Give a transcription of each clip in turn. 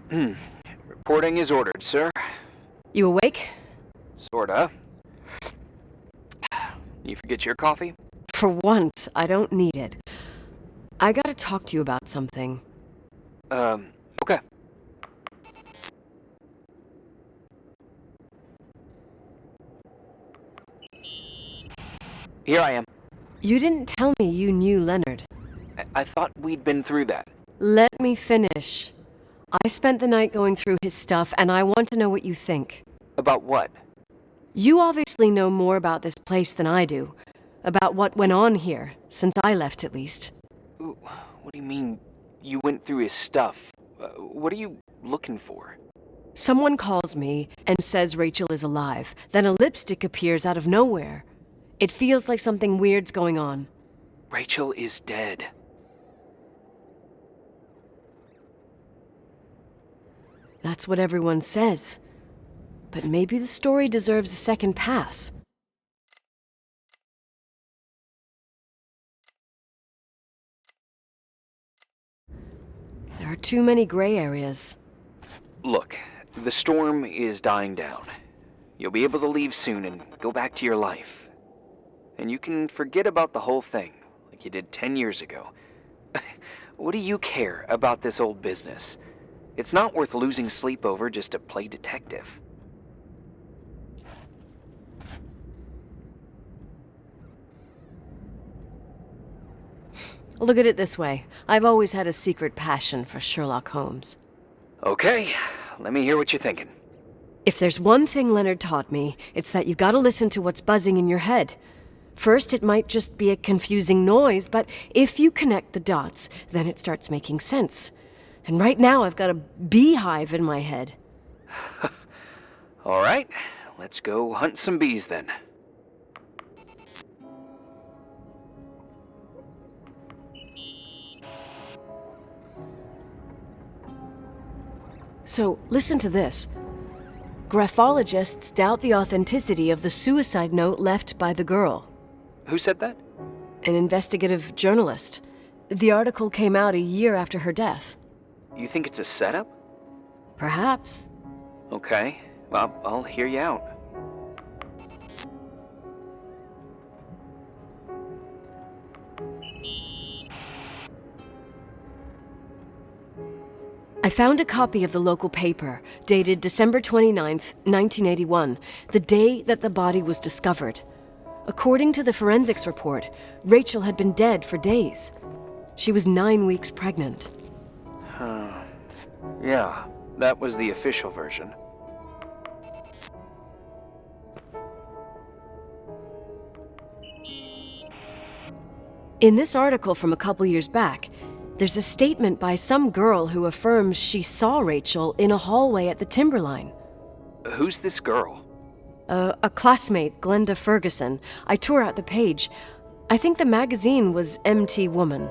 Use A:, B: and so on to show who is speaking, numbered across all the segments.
A: Reporting is ordered, sir.
B: You awake?
A: Sorta. You forget your coffee?
B: For once, I don't need it. I gotta talk to you about something.
A: Okay. Here I am.
B: You didn't tell me you knew Leonard.
A: I thought we'd been through that.
B: Let me finish. I spent the night going through his stuff, and I want to know what you think.
A: About what?
B: You obviously know more about this place than I do. About what went on here, since I left at least.
A: Ooh, what do you mean, you went through his stuff? What are you looking for?
B: Someone calls me and says Reychel is alive. Then a lipstick appears out of nowhere. It feels like something weird's going on.
A: Reychel is dead.
B: That's what everyone says. But maybe the story deserves a second pass. There are too many gray areas.
A: Look, the storm is dying down. You'll be able to leave soon and go back to your life. And you can forget about the whole thing, like you did 10 years ago. What do you care about this old business? It's not worth losing sleep over just to play detective.
B: Look at it this way. I've always had a secret passion for Sherlock Holmes.
A: Okay, let me hear what you're thinking.
B: If there's one thing Leonard taught me, it's that you gotta listen to what's buzzing in your head. First, it might just be a confusing noise, but if you connect the dots, then it starts making sense. And right now, I've got a beehive in my head.
A: All right, let's go hunt some bees then.
B: So, listen to this. Graphologists doubt the authenticity of the suicide note left by the girl.
A: Who said that?
B: An investigative journalist. The article came out a year after her death.
A: You think it's a setup?
B: Perhaps.
A: Okay, well, I'll hear you out.
B: I found a copy of the local paper, dated December 29th, 1981, the day that the body was discovered. According to the forensics report, Reychel had been dead for days. She was 9 weeks pregnant.
A: Yeah, that was the official version.
B: In this article from a couple years back, there's a statement by some girl who affirms she saw Reychel in a hallway at the Timberline.
A: Who's this girl?
B: A classmate, Glenda Ferguson. I tore out the page. I think the magazine was MT Woman.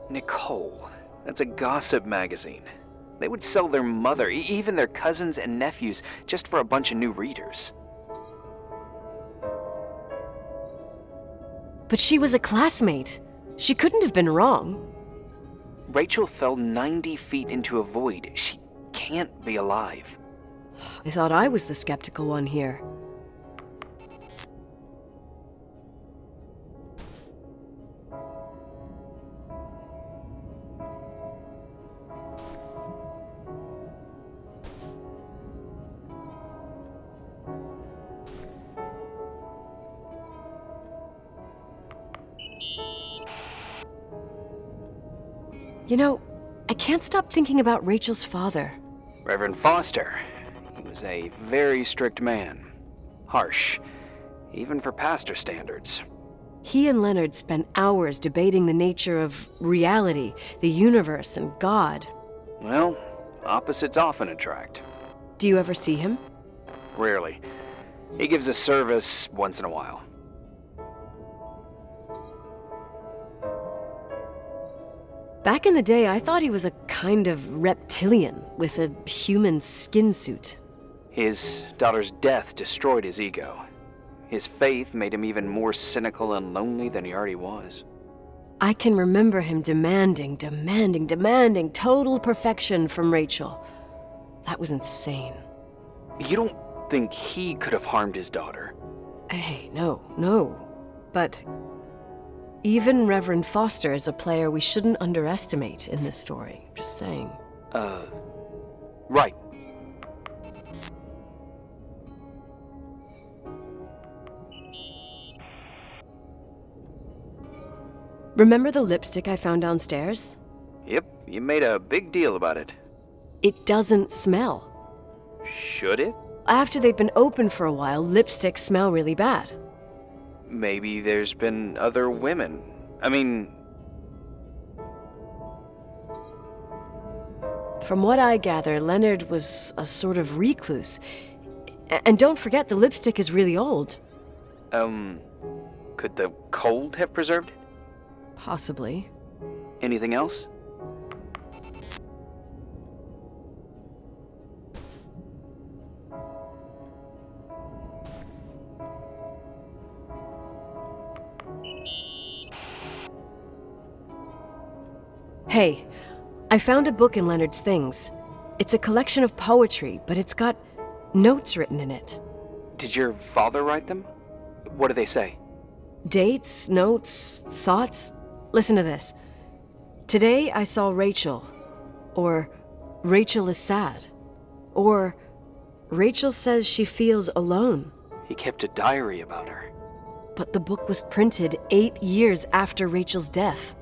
A: Nicole. That's a gossip magazine. They would sell their mother, even their cousins and nephews, just for a bunch of new readers.
B: But she was a classmate. She couldn't have been wrong.
A: Reychel fell 90 feet into a void. She can't be alive.
B: I thought I was the skeptical one here. You know, I can't stop thinking about Rachel's father.
A: Reverend Foster. He was a very strict man. Harsh, even for pastor standards.
B: He and Leonard spent hours debating the nature of reality, the universe, and God.
A: Well, opposites often attract.
B: Do you ever see him?
A: Rarely. He gives a service once in a while.
B: Back in the day, I thought he was a kind of reptilian with a human skin suit.
A: His daughter's death destroyed his ego. His faith made him even more cynical and lonely than he already was.
B: I can remember him demanding total perfection from Reychel. That was insane.
A: You don't think he could have harmed his daughter?
B: Hey, no. But even Reverend Foster is a player we shouldn't underestimate in this story. Just saying.
A: Right.
B: Remember the lipstick I found downstairs?
A: Yep, you made a big deal about it.
B: It doesn't smell.
A: Should it?
B: After they've been open for a while, lipsticks smell really bad.
A: Maybe there's been other women. I mean...
B: From what I gather, Leonard was a sort of recluse. And don't forget, the lipstick is really old.
A: Could the cold have preserved it?
B: Possibly.
A: Anything else?
B: Hey, I found a book in Leonard's things. It's a collection of poetry, but it's got notes written in it.
A: Did your father write them? What do they say?
B: Dates, notes, thoughts. Listen to this. Today I saw Reychel. Or Reychel is sad. Or Reychel says she feels alone.
A: He kept a diary about her.
B: But the book was printed 8 years after Rachel's death.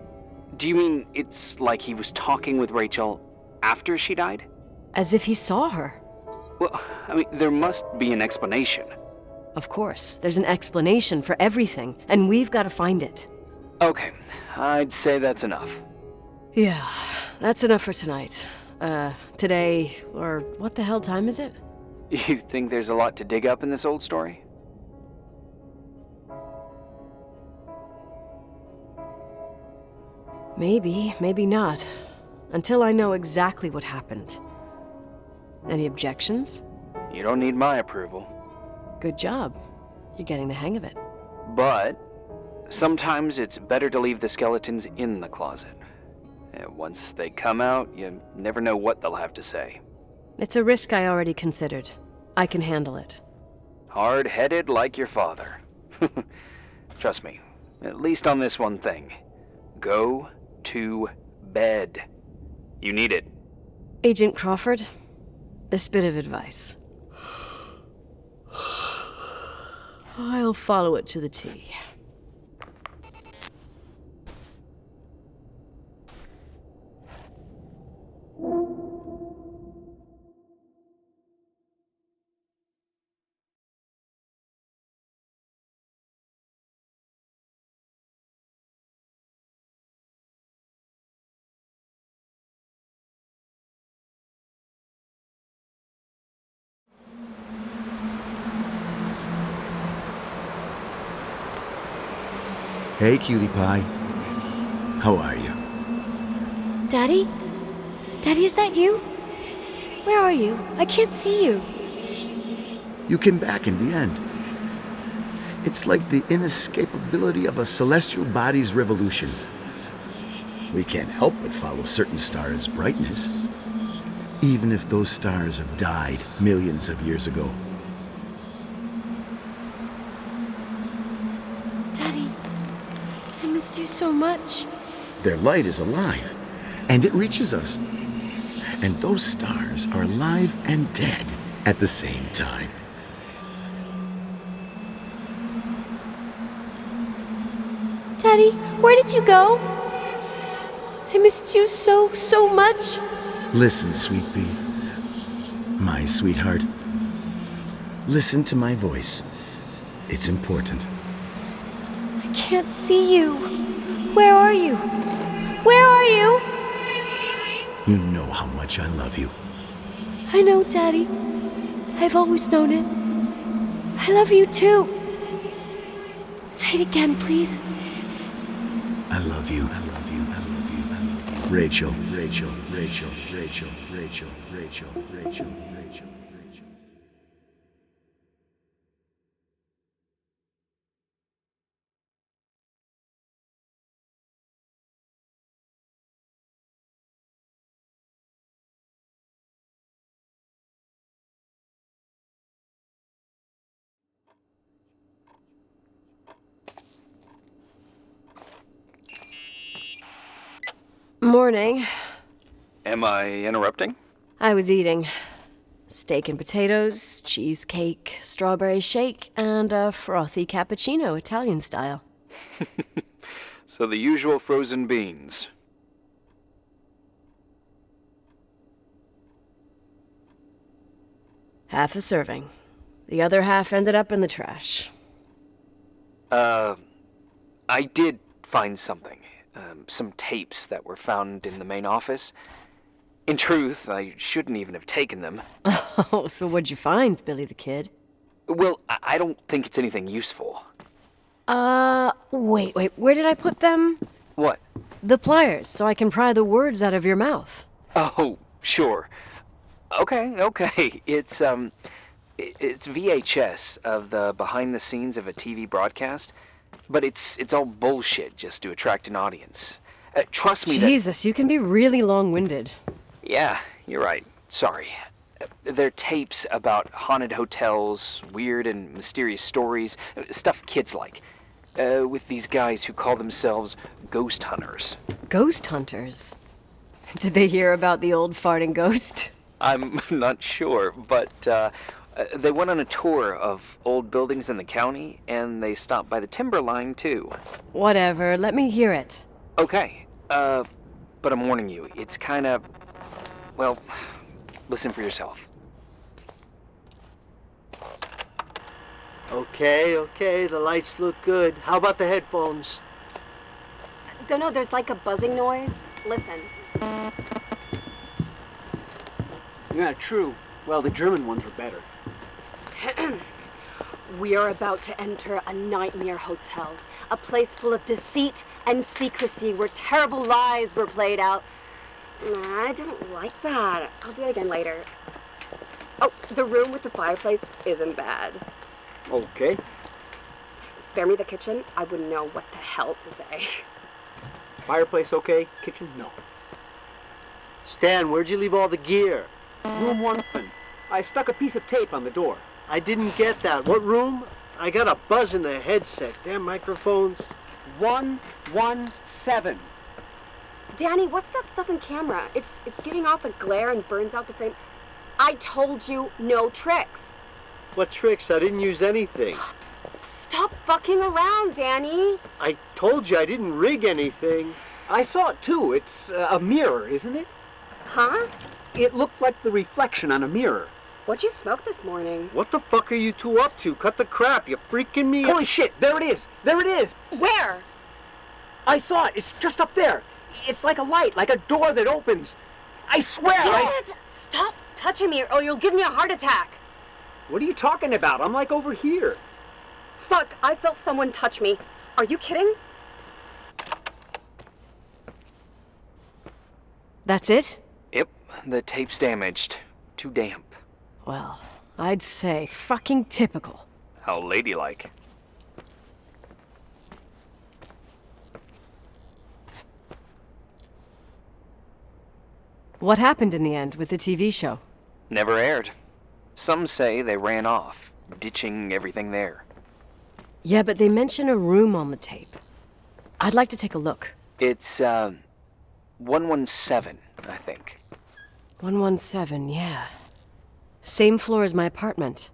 A: Do you mean it's like he was talking with Reychel after she died?
B: As if he saw her.
A: Well, I mean, there must be an explanation.
B: Of course, there's an explanation for everything, and we've got to find it.
A: Okay, I'd say that's enough.
B: Yeah, that's enough for tonight. Today, or what the hell time is it?
A: You think there's a lot to dig up in this old story?
B: Maybe, maybe not. Until I know exactly what happened. Any objections?
A: You don't need my approval.
B: Good job. You're getting the hang of it.
A: But sometimes it's better to leave the skeletons in the closet. Once they come out, you never know what they'll have to say.
B: It's a risk I already considered. I can handle it.
A: Hard-headed like your father. Trust me, at least on this one thing. Go to bed. You need it.
B: Agent Crawford, this bit of advice. I'll follow it to the T.
C: Hey, cutie pie. How are you?
D: Daddy? Daddy, is that you? Where are you? I can't see you.
C: You came back in the end. It's like the inescapability of a celestial body's revolution. We can't help but follow certain stars' brightness, even if those stars have died millions of years ago.
D: Daddy, I missed you so much.
C: Their light is alive, and it reaches us. And those stars are alive and dead at the same time.
D: Daddy, where did you go? I missed you so much.
C: Listen, sweet pea. My sweetheart. Listen to my voice. It's important.
D: I can't see you. Where are you? Where are you?
C: You know how much I love you.
D: I know, Daddy. I've always known it. I love you too. Say it again, please.
C: I love you. I love you. I love you. I love you. Reychel, Reychel, Reychel, Reychel, Reychel, Reychel, Reychel, Reychel.
B: Morning.
A: Am I interrupting?
B: I was eating steak and potatoes, cheesecake, strawberry shake, and a frothy cappuccino, Italian style.
A: So the usual frozen beans.
B: Half a serving. The other half ended up in the trash.
A: I did find something. Some tapes that were found in the main office. In truth, I shouldn't even have taken them.
B: Oh, so what'd you find, Billy the Kid?
A: Well, I don't think it's anything useful.
B: Wait, where did I put them?
A: What?
B: The pliers, so I can pry the words out of your mouth.
A: Oh, sure. Okay. It's VHS of the behind the scenes of a TV broadcast, but it's all bullshit just to attract an audience. Trust me
B: Jesus, you can be really long-winded.
A: Yeah, you're right. Sorry. They're tapes about haunted hotels, weird and mysterious stories, stuff kids like. With these guys who call themselves ghost hunters.
B: Ghost hunters? Did they hear about the old farting ghost?
A: I'm not sure, but they went on a tour of old buildings in the county, and they stopped by the timberline, too.
B: Whatever, let me hear it.
A: Okay, but I'm warning you, it's kinda... Well, listen for yourself.
E: Okay, the lights look good. How about the headphones?
D: Don't know, there's like a buzzing noise. Listen.
E: Yeah, true. Well, the German ones were better.
D: We are about to enter a nightmare hotel. A place full of deceit and secrecy where terrible lies were played out. Nah, I didn't like that. I'll do it again later. Oh, the room with the fireplace isn't bad.
E: Okay.
D: Spare me the kitchen. I wouldn't know what the hell to say.
E: Fireplace okay? Kitchen? No. Stan, where'd you leave all the gear? Room 1. I stuck a piece of tape on the door. I didn't get that. What room? I got a buzz in the headset. Damn microphones. 117.
D: Danny, what's that stuff in camera? It's giving off a glare and burns out the frame. I told you no tricks.
E: What tricks? I didn't use anything.
D: Stop fucking around, Danny.
E: I told you I didn't rig anything.
F: I saw it too. It's a mirror, isn't it?
D: Huh?
F: It looked like the reflection on a mirror.
D: What'd you smoke this morning?
E: What the fuck are you two up to? Cut the crap. You're freaking me
F: Holy shit, there it is. There it is.
D: Where?
F: I saw it. It's just up there. It's like a light, like a door that opens. I swear.
D: Dad! Stop touching me or you'll give me a heart attack.
F: What are you talking about? I'm like over here.
D: Fuck, I felt someone touch me. Are you kidding?
B: That's it?
A: Yep, the tape's damaged. Too damp.
B: Well, I'd say fucking typical.
A: How ladylike.
B: What happened in the end with the TV show?
A: Never aired. Some say they ran off, ditching everything there.
B: Yeah, but they mention a room on the tape. I'd like to take a look.
A: It's, 117, I think.
B: 117, yeah. Same floor as my apartment.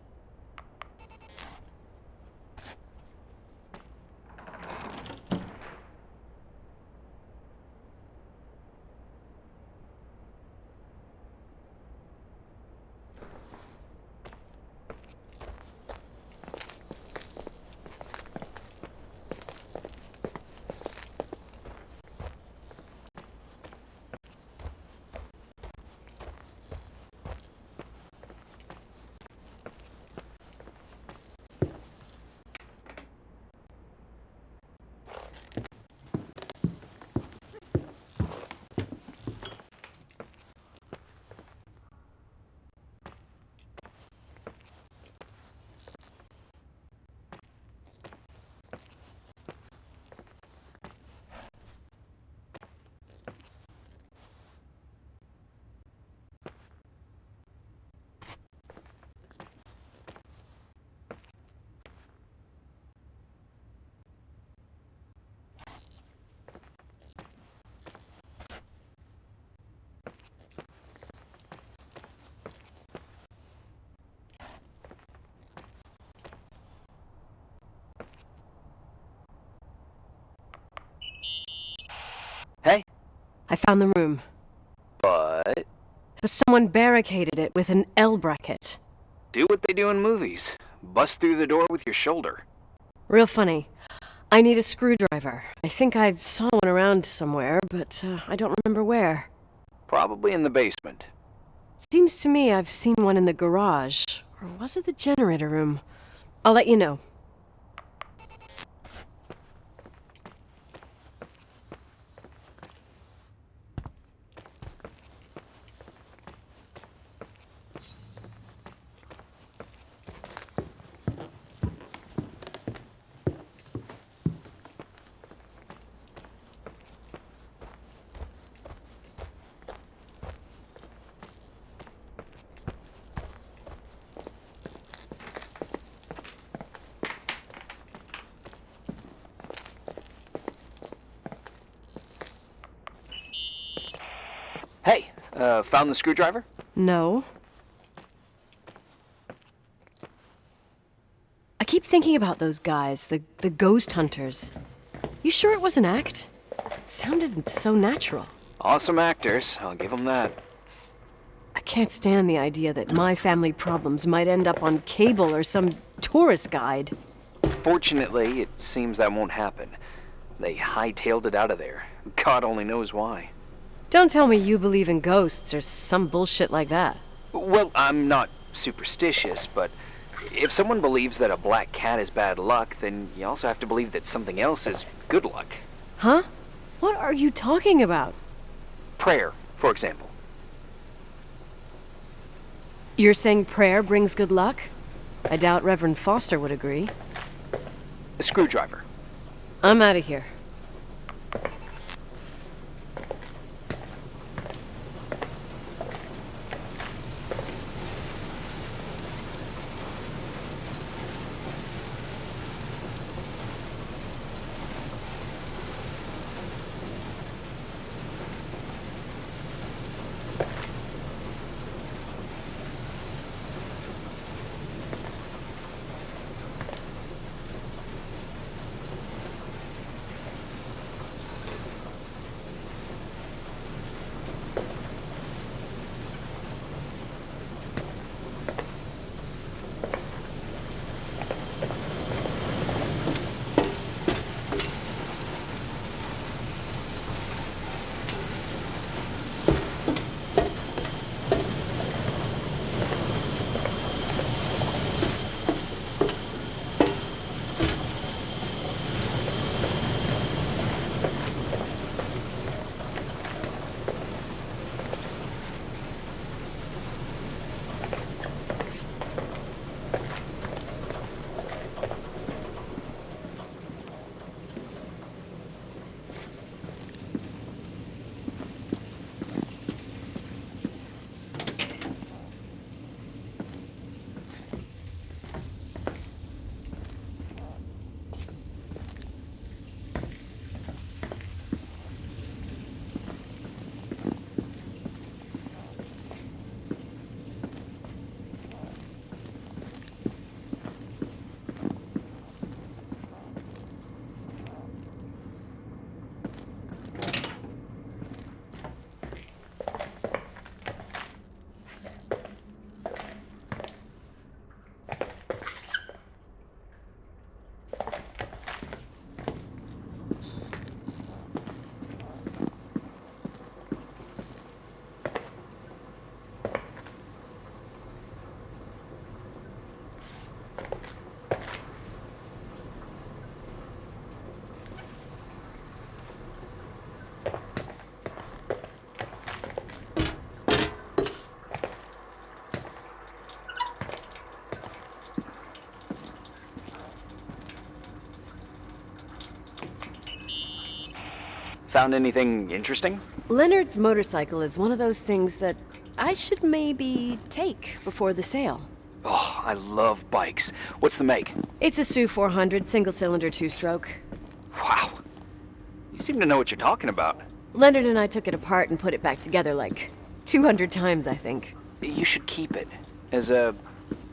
B: I found the room.
A: But
B: Someone barricaded it with an L bracket.
A: do what they do in movies. Bust through the door with your shoulder.
B: Real funny. I need a screwdriver. I think I saw one around somewhere, but I don't remember where.
A: Probably in the basement.
B: Seems to me I've seen one in the garage. Or was it the generator room? I'll let you know.
A: Hey, found the screwdriver?
B: No. I keep thinking about those guys, the ghost hunters. You sure it was an act? It sounded so natural.
A: Awesome actors, I'll give them that.
B: I can't stand the idea that my family problems might end up on cable or some tourist guide.
A: Fortunately, it seems that won't happen. They hightailed it out of there. God only knows why.
B: Don't tell me you believe in ghosts or some bullshit like that.
A: Well, I'm not superstitious, but if someone believes that a black cat is bad luck, then you also have to believe that something else is good luck.
B: Huh? What are you talking about?
A: Prayer, for example.
B: You're saying prayer brings good luck? I doubt Reverend Foster would agree.
A: A screwdriver.
B: I'm out of here.
A: Found anything interesting?
B: Leonard's motorcycle is one of those things that I should maybe take before the sale.
A: Oh, I love bikes. What's the make?
B: It's a Sioux 400 single-cylinder two-stroke.
A: Wow. You seem to know what you're talking about.
B: Leonard and I took it apart and put it back together like 200 times, I think.
A: You should keep it as a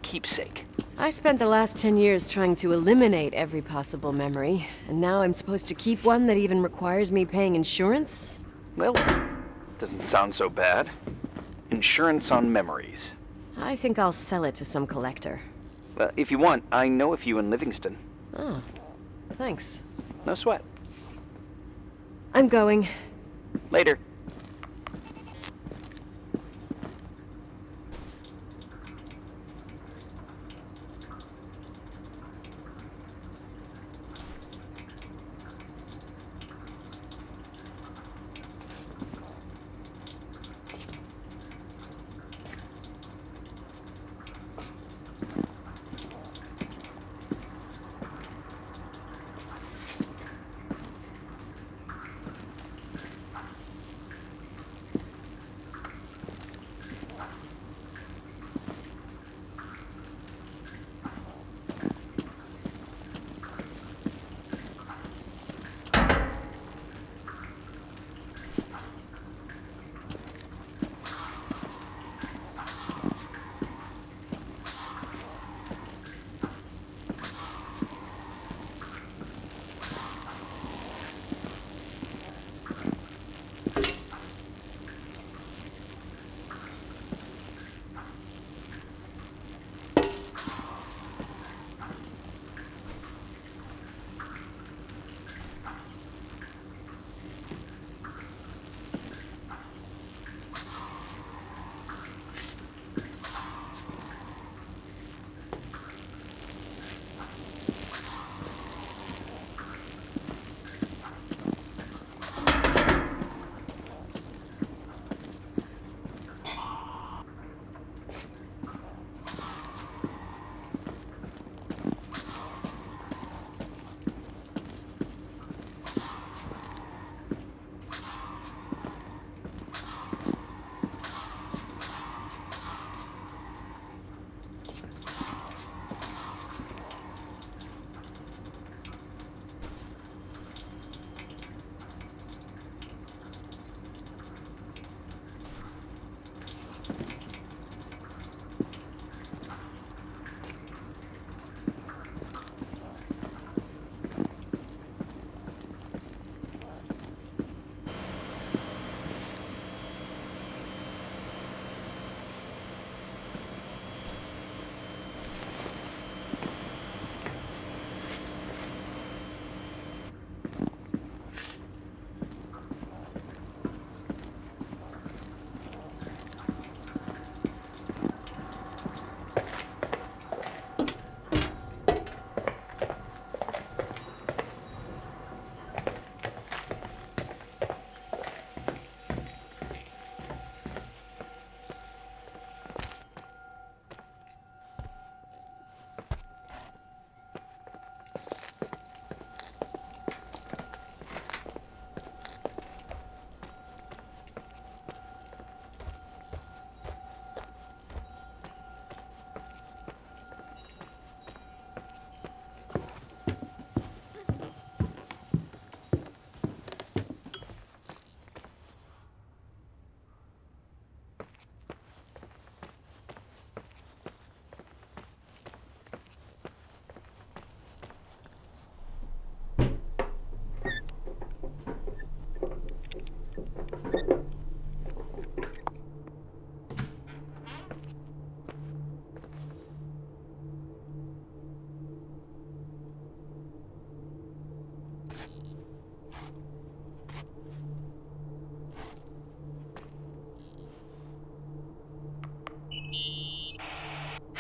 A: keepsake.
B: I spent the last 10 years trying to eliminate every possible memory, and now I'm supposed to keep one that even requires me paying insurance?
A: Well, Doesn't sound so bad. Insurance on memories.
B: I think I'll sell it to some collector.
A: Well, if you want, I know a few in Livingston.
B: Oh, thanks.
A: No sweat.
B: I'm going.
A: Later.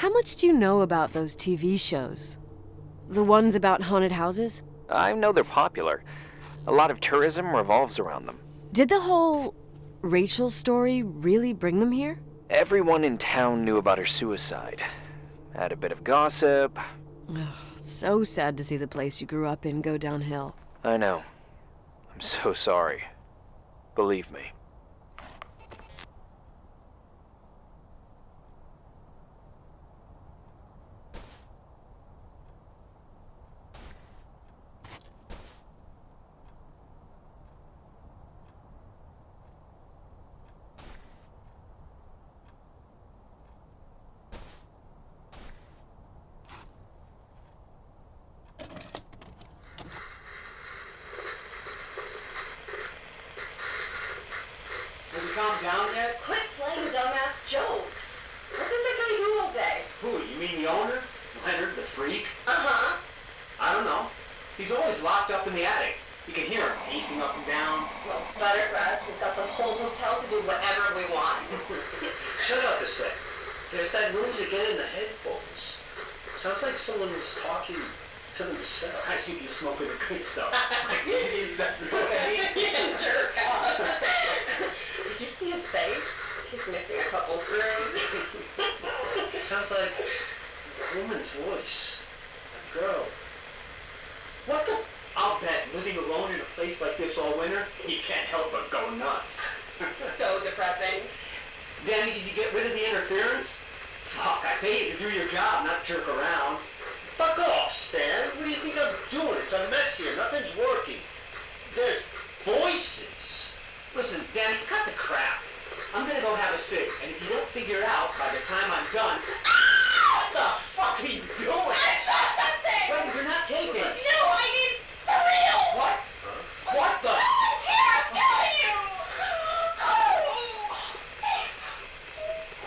B: How much do you know about those TV shows? The ones about haunted houses?
A: I know they're popular. A lot of tourism revolves around them.
B: Did the whole Rachel story really bring them here?
A: Everyone in town knew about her suicide. Had a bit of gossip.
B: Ugh, so sad to see the place you grew up in go downhill.
A: I know. I'm so sorry. Believe me.
E: He's always locked up in the attic. You can hear him pacing up and down.
G: Well, better for us. We've got the whole hotel to do whatever we want.
H: Shut up a sec. There's that noise again in the headphones. Sounds like someone is talking to themselves.
E: I think you're smoking the good stuff.
G: You jerk off. Did you see his face? He's missing a couple screws.
H: Sounds like a woman's voice. A girl.
E: What the? I'll bet living alone in a place like this all winter, he can't help but go nuts.
G: So depressing.
E: Danny, did you get rid of the interference? Fuck, I pay you to do your job, not jerk around.
H: Fuck off, Stan. What do you think I'm doing? It's a mess here. Nothing's working. There's voices.
E: Listen, Danny, cut the crap. I'm gonna go have a cig, and if you don't figure it out by the time I'm done... What the fuck are you doing?
G: I saw something!
E: Wait, you're not taping.
G: No, I mean, for real!
E: What? What the?
G: Someone's here, I'm telling you!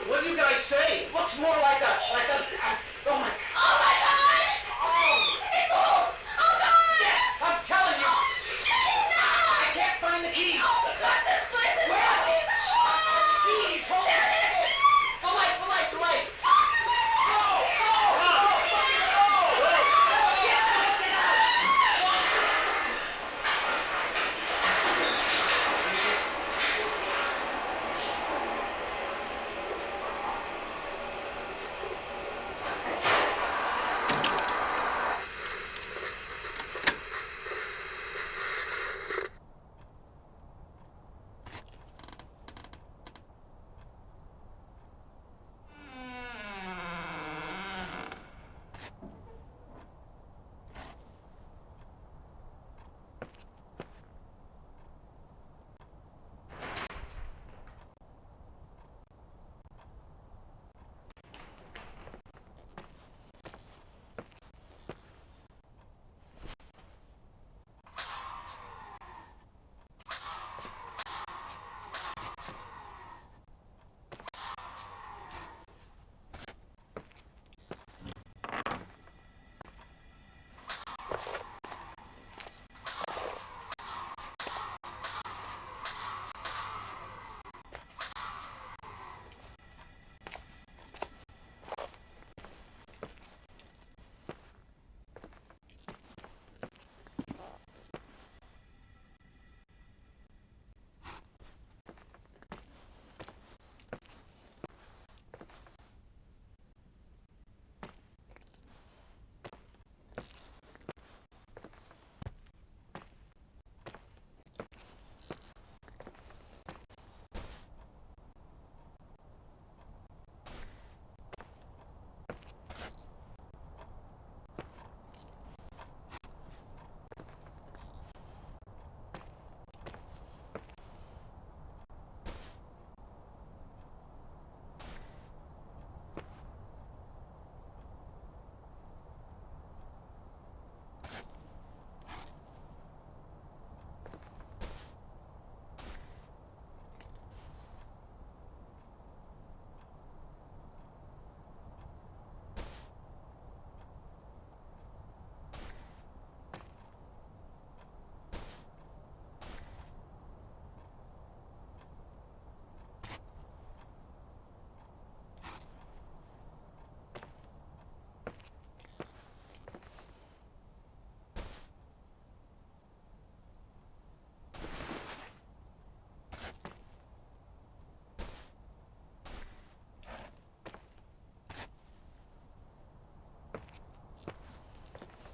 E: What do you guys say? It looks more like a... Oh my...
G: Oh my god! It moves! Oh god!
E: Yeah, I'm telling you! I can't find the keys!
G: Oh god, this place is zombies!
E: Keys, hold on! The light!
G: Oh my god!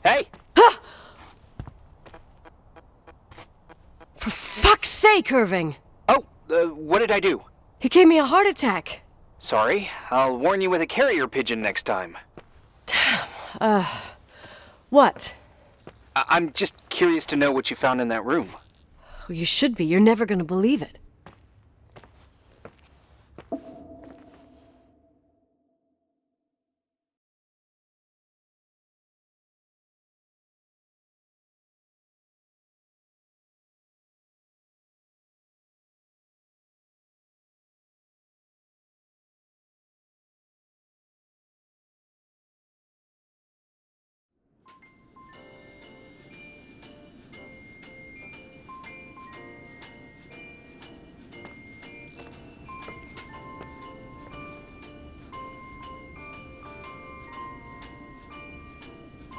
A: Hey!
B: For fuck's sake, Irving!
A: Oh, what did I do?
B: He gave me a heart attack.
A: Sorry, I'll warn you with a carrier pigeon next time.
B: What?
A: I'm just curious to know what you found in that room.
B: Well, you should be. You're never gonna believe it.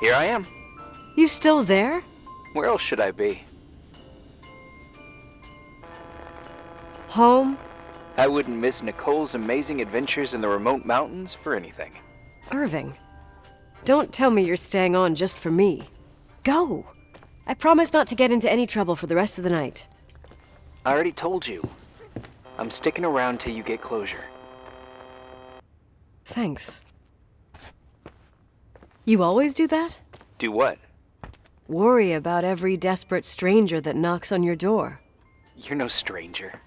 A: Here I am.
B: You still there?
A: Where else should I be?
B: Home?
A: I wouldn't miss Nicole's amazing adventures in the remote mountains for anything.
B: Irving, don't tell me you're staying on just for me. Go! I promise not to get into any trouble for the rest of the night.
A: I already told you. I'm sticking around till you get closure.
B: Thanks. You always do that?
A: Do what?
B: Worry about every desperate stranger that knocks on your door.
A: You're no stranger.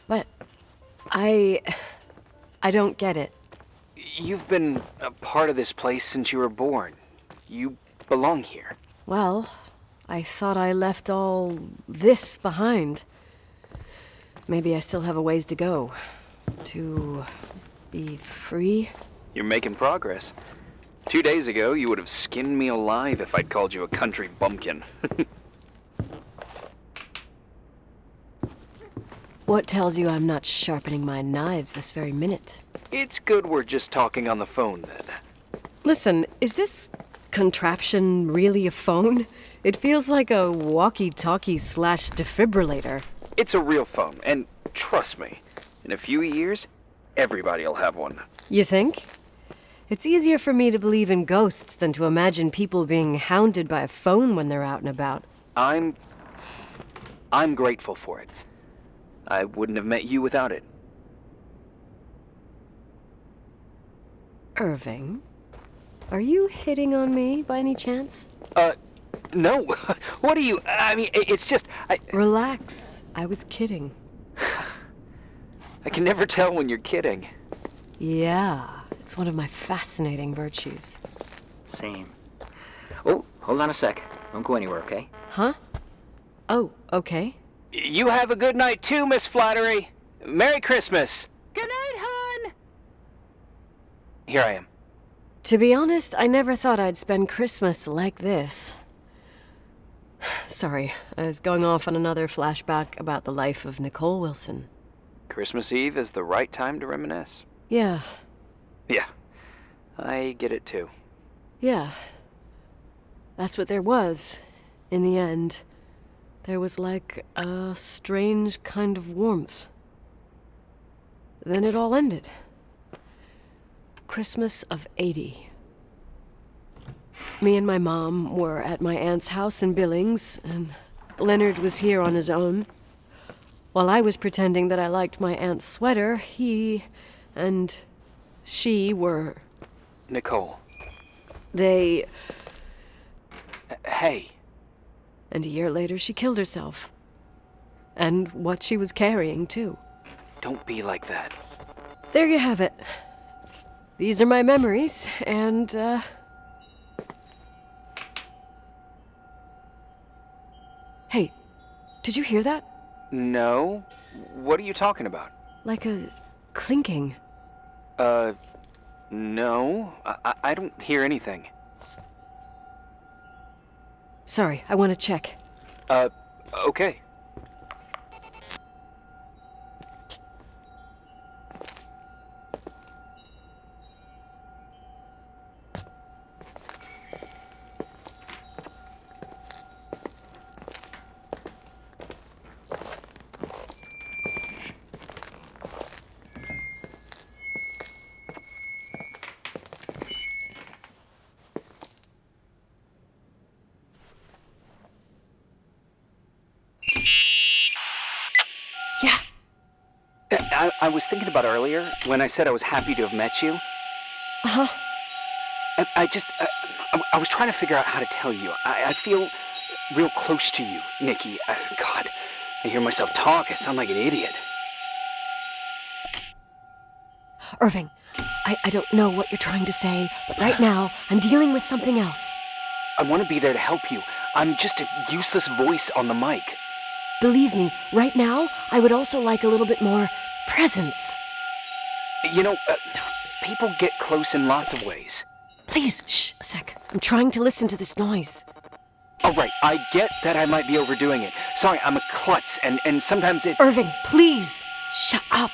B: But I don't get it.
A: You've been a part of this place since you were born. You belong here.
B: Well, I thought I left all this behind. Maybe I still have a ways to go. To be free?
A: You're making progress. 2 days ago, you would have skinned me alive if I'd called you a country bumpkin.
B: What tells you I'm not sharpening my knives this very minute?
A: It's good we're just talking on the phone, then.
B: Listen, is this contraption really a phone? It feels like a walkie-talkie / defibrillator.
A: It's a real phone, and trust me, in a few years, everybody'll have one.
B: You think? It's easier for me to believe in ghosts than to imagine people being hounded by a phone when they're out and about.
A: I'm grateful for it. I wouldn't have met you without it.
B: Irving, are you hitting on me by any chance?
A: No. What are you... I mean, it's just...
B: Relax. I was kidding.
A: I can never tell when you're kidding.
B: Yeah, it's one of my fascinating virtues.
F: Same. Oh, hold on a sec. Don't go anywhere, okay?
B: Huh? Oh, okay.
A: You have a good night too, Miss Flattery. Merry Christmas. Good night, hon. Here I am.
B: To be honest, I never thought I'd spend Christmas like this. Sorry, I was going off on another flashback about the life of Nicole Wilson.
A: Christmas Eve is the right time to reminisce.
B: Yeah.
A: Yeah, I get it too.
B: Yeah. That's what there was, in the end. There was like a strange kind of warmth. Then it all ended. Christmas of '80. Me and my mom were at my aunt's house in Billings, and Leonard was here on his own. While I was pretending that I liked my aunt's sweater, he and she were...
A: Nicole.
B: They...
A: Hey.
B: And a year later, she killed herself. And what she was carrying, too.
A: Don't be like that.
B: There you have it. These are my memories, and, Hey, did you hear that?
A: No. What are you talking about?
B: Like a clinking.
A: No. I don't hear anything.
B: Sorry, I want to check.
A: Okay.
B: Yeah.
A: I was thinking about earlier when I said I was happy to have met you.
B: Uh-huh.
A: I was trying to figure out how to tell you. I feel real close to you, Nikki. God, I hear myself talk. I sound like an idiot.
B: Irving, I don't know what you're trying to say, but right now, I'm dealing with something else.
A: I want to be there to help you. I'm just a useless voice on the mic.
B: Believe me, right now, I would also like a little bit more presence.
A: You know, people get close in lots of ways.
B: Please, shh, a sec. I'm trying to listen to this noise.
A: All right, I get that I might be overdoing it. Sorry, I'm a klutz, and sometimes it's...
B: Irving, please, shut up.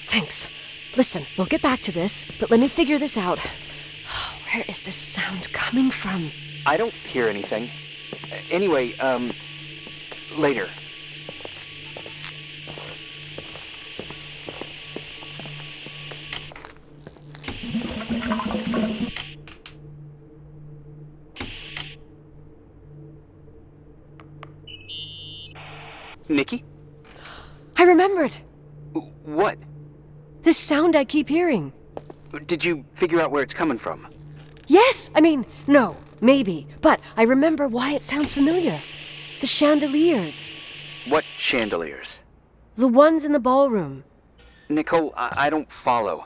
B: Thanks. Listen, we'll get back to this, but let me figure this out. Where is this sound coming from?
A: I don't hear anything. Anyway, later. Nikki?
B: I remembered!
A: What?
B: This sound I keep hearing.
A: Did you figure out where it's coming from?
B: Yes! I mean, no, maybe. But I remember why it sounds familiar. The chandeliers.
A: What chandeliers?
B: The ones in the ballroom.
A: Nicole, I don't follow.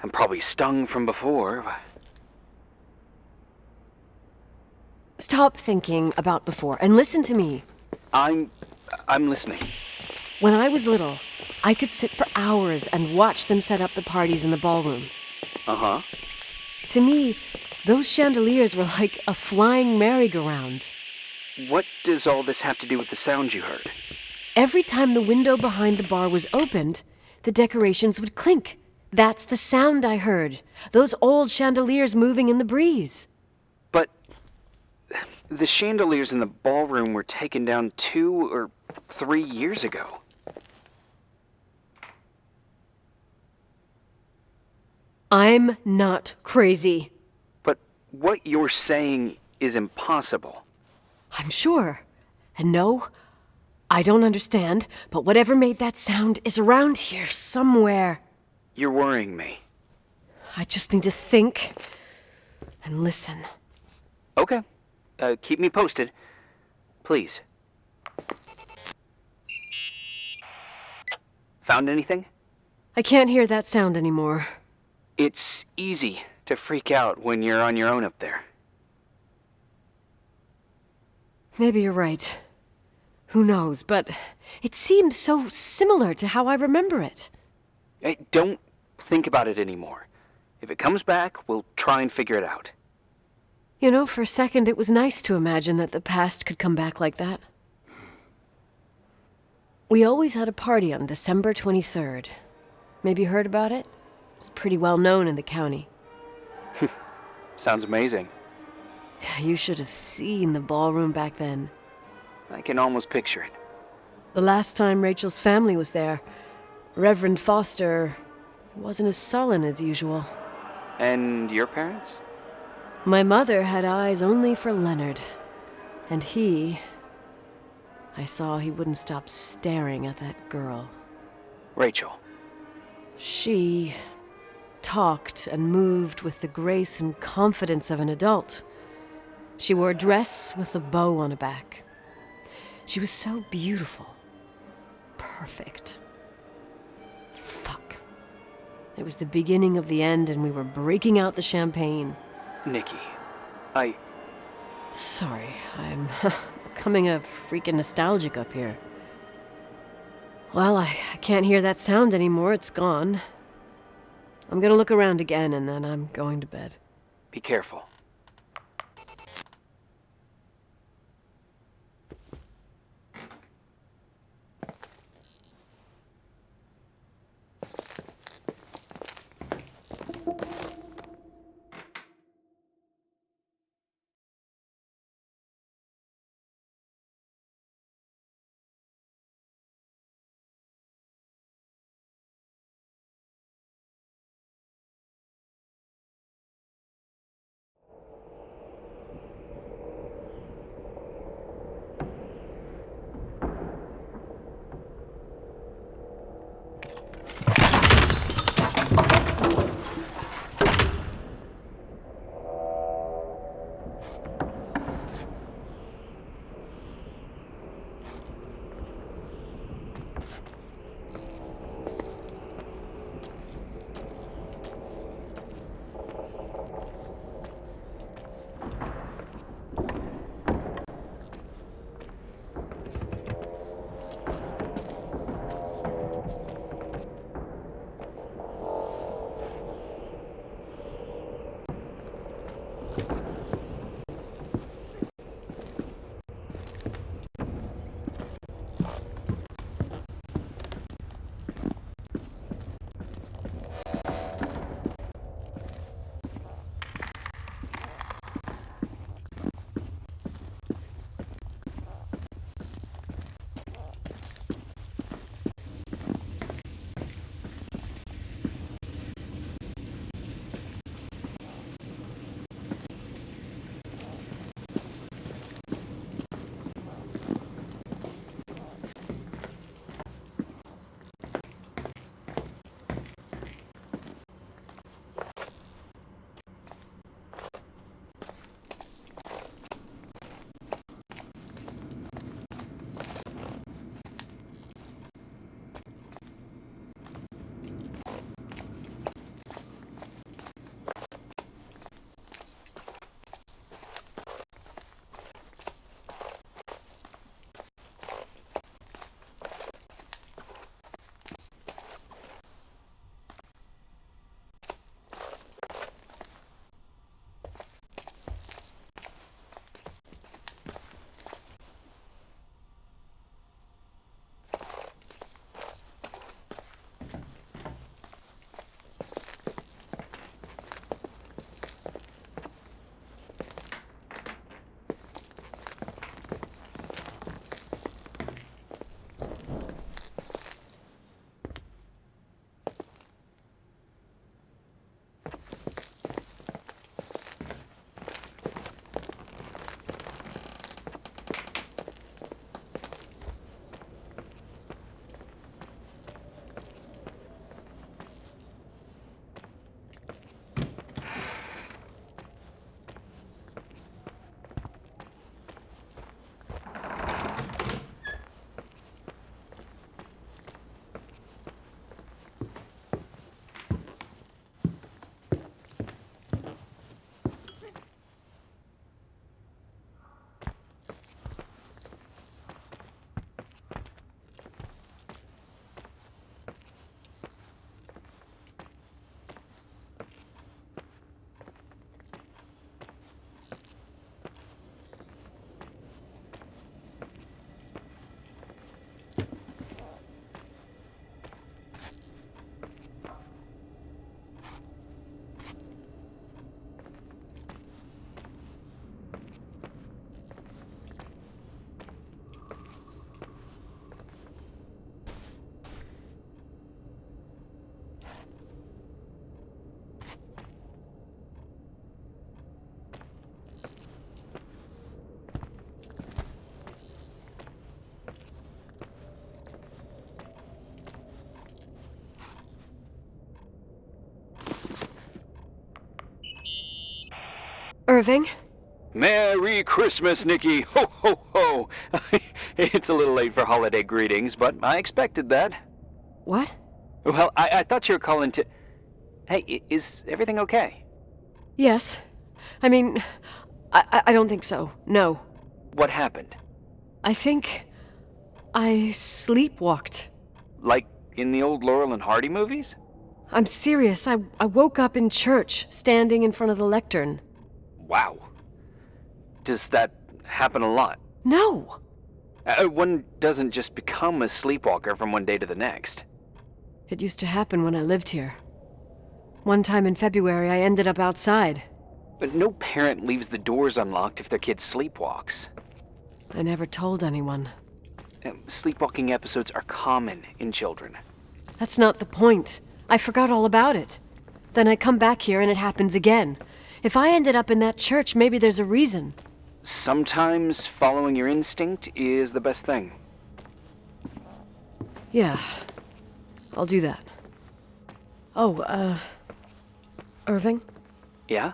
A: I'm probably stung from before.
B: Stop thinking about before and listen to me.
A: I'm listening.
B: When I was little, I could sit for hours and watch them set up the parties in the ballroom.
A: Uh-huh.
B: To me, those chandeliers were like a flying merry-go-round.
A: What does all this have to do with the sound you heard?
B: Every time the window behind the bar was opened, the decorations would clink. That's the sound I heard. Those old chandeliers moving in the breeze.
A: But the chandeliers in the ballroom were taken down 2 or 3 years ago.
B: I'm not crazy.
A: But what you're saying is impossible.
B: I'm sure. And no, I don't understand, but whatever made that sound is around here somewhere.
A: You're worrying me.
B: I just need to think and listen.
A: Okay. Keep me posted. Please. Found anything?
B: I can't hear that sound anymore.
A: It's easy to freak out when you're on your own up there.
B: Maybe you're right. Who knows, but it seemed so similar to how I remember it.
A: Hey, don't think about it anymore. If it comes back, we'll try and figure it out.
B: You know, for a second it was nice to imagine that the past could come back like that. We always had a party on December 23rd. Maybe you heard about it? It's pretty well known in the county.
A: Sounds amazing.
B: You should have seen the ballroom back then.
A: I can almost picture it.
B: The last time Rachel's family was there, Reverend Foster wasn't as sullen as usual.
A: And your parents?
B: My mother had eyes only for Leonard. And I saw he wouldn't stop staring at that girl.
A: Rachel.
B: She talked and moved with the grace and confidence of an adult. She wore a dress with a bow on her back. She was so beautiful. Perfect. Fuck. It was the beginning of the end and we were breaking out the champagne.
A: Nikki,
B: Sorry, I'm becoming a freaking nostalgic up here. Well, I can't hear that sound anymore. It's gone. I'm gonna look around again and then I'm going to bed.
A: Be careful.
B: Irving?
A: Merry Christmas, Nikki! Ho, ho, ho! It's a little late for holiday greetings, but I expected that.
B: What?
A: Well, I thought you were calling to... Hey, is everything okay?
B: Yes. I mean, I don't think so. No.
A: What happened?
B: I think I sleepwalked.
A: Like in the old Laurel and Hardy movies?
B: I'm serious. I woke up in church, standing in front of the lectern.
A: Wow. Does that happen a lot?
B: No.
A: One doesn't just become a sleepwalker from one day to the next.
B: It used to happen when I lived here. One time in February, I ended up outside.
A: But no parent leaves the doors unlocked if their kid sleepwalks.
B: I never told anyone.
A: Sleepwalking episodes are common in children.
B: That's not the point. I forgot all about it. Then I come back here and it happens again. If I ended up in that church, maybe there's a reason.
A: Sometimes following your instinct is the best thing.
B: Yeah, I'll do that. Oh, Irving?
A: Yeah?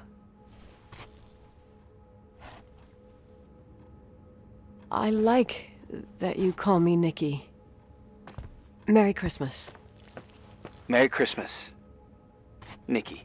B: I like that you call me Nikki. Merry Christmas.
A: Merry Christmas, Nikki.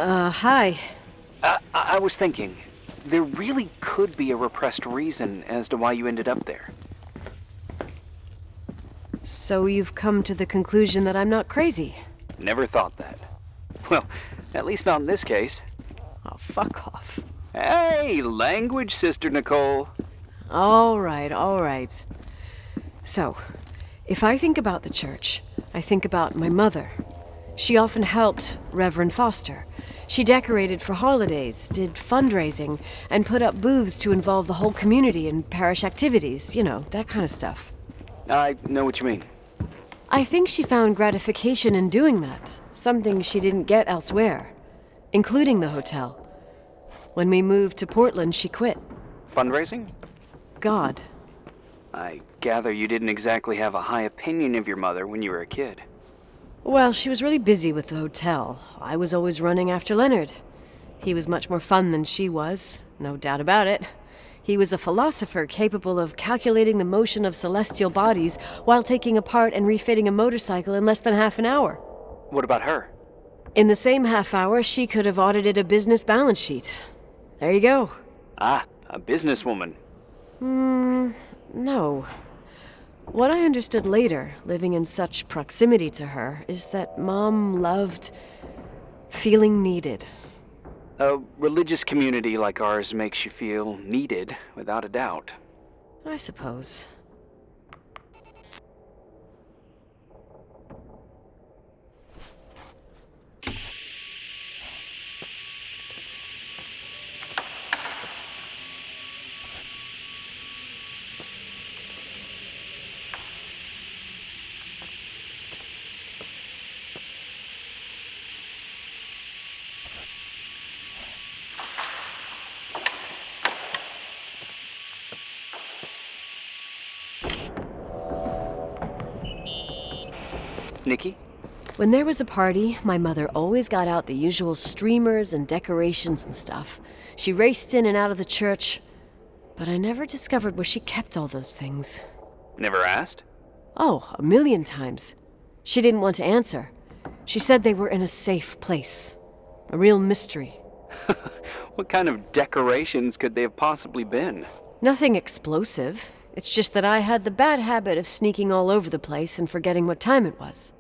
B: Hi.
A: I was thinking, there really could be a repressed reason as to why you ended up there.
B: So you've come to the conclusion that I'm not crazy?
A: Never thought that. Well, at least not in this case.
B: Oh, fuck off.
A: Hey, language, Sister Nicole.
B: All right. So, if I think about the church, I think about my mother. She often helped Reverend Foster. She decorated for holidays, did fundraising, and put up booths to involve the whole community in parish activities, you know, that kind of stuff.
A: I know what you mean.
B: I think she found gratification in doing that, something she didn't get elsewhere, including the hotel. When we moved to Portland, she quit.
A: Fundraising?
B: God.
A: I gather you didn't exactly have a high opinion of your mother when you were a kid.
B: Well, she was really busy with the hotel. I was always running after Leonard. He was much more fun than she was, no doubt about it. He was a philosopher capable of calculating the motion of celestial bodies while taking apart and refitting a motorcycle in less than half an hour.
A: What about her?
B: In the same half hour, she could have audited a business balance sheet. There you go.
A: Ah, a businesswoman.
B: No. What I understood later, living in such proximity to her, is that Mom loved feeling needed.
A: A religious community like ours makes you feel needed, without a doubt.
B: I suppose.
A: Nikki?
B: When there was a party, my mother always got out the usual streamers and decorations and stuff. She raced in and out of the church, but I never discovered where she kept all those things.
A: Never asked?
B: Oh, a million times. She didn't want to answer. She said they were in a safe place. A real mystery.
A: What kind of decorations could they have possibly been?
B: Nothing explosive. It's just that I had the bad habit of sneaking all over the place and forgetting what time it was.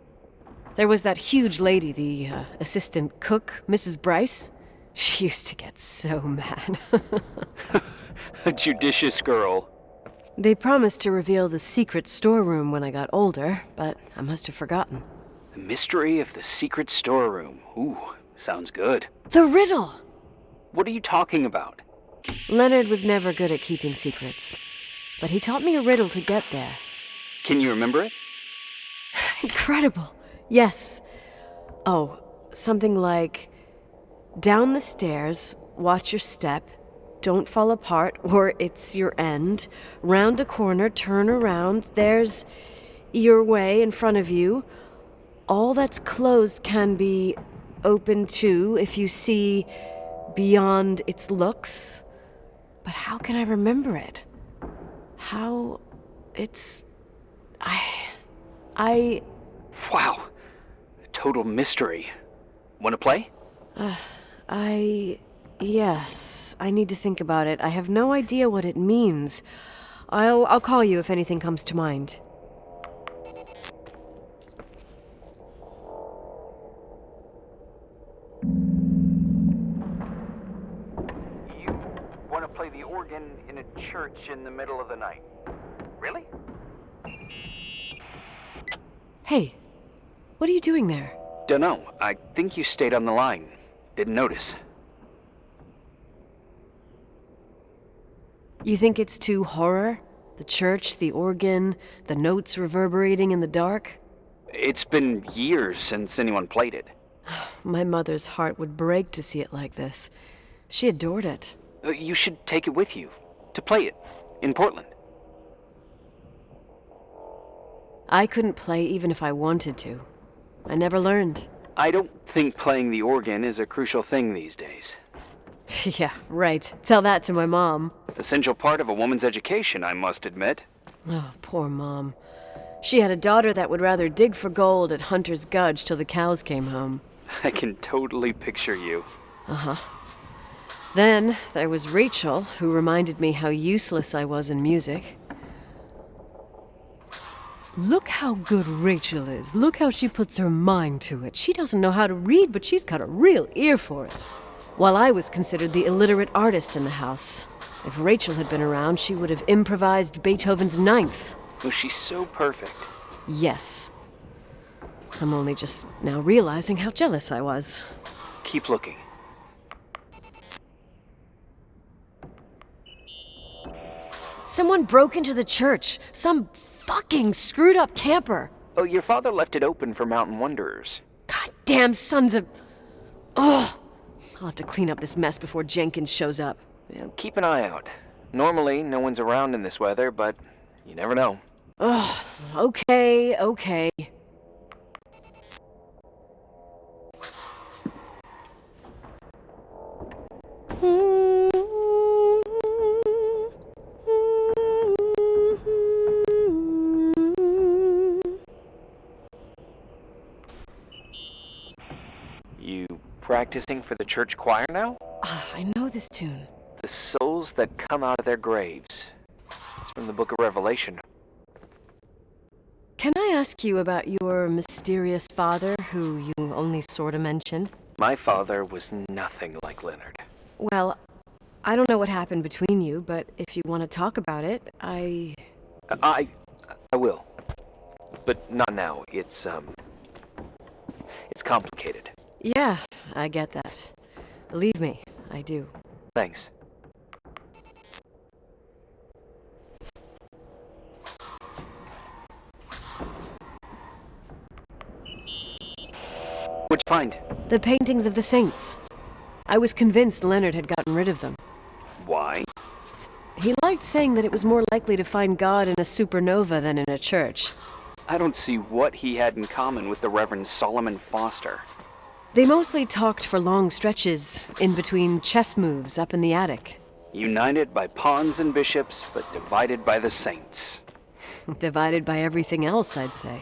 B: There was that huge lady, the assistant cook, Mrs. Bryce. She used to get so mad.
A: A judicious girl.
B: They promised to reveal the secret storeroom when I got older, but I must have forgotten.
A: The mystery of the secret storeroom. Ooh, sounds good.
B: The riddle!
A: What are you talking about?
B: Leonard was never good at keeping secrets, but he taught me a riddle to get there.
A: Can you remember it?
B: Incredible. Yes. Oh, something like, down the stairs, watch your step, don't fall apart or it's your end, round a corner, turn around, there's your way in front of you. All that's closed can be open too if you see beyond its looks. But how can I remember it? How it's... I...
A: Wow. A total mystery. Want to play?
B: Yes, I need to think about it. I have no idea what it means. I'll call you if anything comes to mind.
A: You want to play the organ in a church in the middle of the night? Really?
B: Hey, what are you doing there?
A: Dunno. I think you stayed on the line. Didn't notice.
B: You think it's too horror? The church, the organ, the notes reverberating in the dark?
A: It's been years since anyone played it.
B: My mother's heart would break to see it like this. She adored it.
A: You should take it with you. To play it. In Portland.
B: I couldn't play even if I wanted to. I never learned.
A: I don't think playing the organ is a crucial thing these days.
B: Yeah, right. Tell that to my mom.
A: Essential part of a woman's education, I must admit.
B: Oh, poor Mom. She had a daughter that would rather dig for gold at Hunter's Gulch till the cows came home.
A: I can totally picture you.
B: Uh-huh. Then there was Reychel, who reminded me how useless I was in music. Look how good Reychel is. Look how she puts her mind to it. She doesn't know how to read, but she's got a real ear for it. While I was considered the illiterate artist in the house. If Reychel had been around, she would have improvised Beethoven's Ninth.
A: Was she so perfect?
B: Yes. I'm only just now realizing how jealous I was.
A: Keep looking.
B: Someone broke into the church. Some fucking screwed up camper.
A: Oh, your father left it open for mountain wanderers.
B: Goddamn sons of... Ugh. I'll have to clean up this mess before Jenkins shows up.
A: Yeah, keep an eye out. Normally, no one's around in this weather, but you never know.
B: Ugh. Okay.
A: You practicing for the church choir now?
B: Ah, I know this tune.
A: The souls that come out of their graves. It's from the book of Revelation.
B: Can I ask you about your mysterious father, who you only sort of mention?
A: My father was nothing like Leonard.
B: Well, I don't know what happened between you, but if you want to talk about it,
A: I will. But not now. It's complicated.
B: Yeah, I get that. Believe me, I do.
A: Thanks. What'd you find?
B: The paintings of the saints. I was convinced Leonard had gotten rid of them.
A: Why?
B: He liked saying that it was more likely to find God in a supernova than in a church.
I: I don't see what he had in common with the Reverend Solomon Foster.
B: They mostly talked for long stretches, in between chess moves up in the attic.
I: United by pawns and bishops, but divided by the saints.
B: Divided by everything else, I'd say.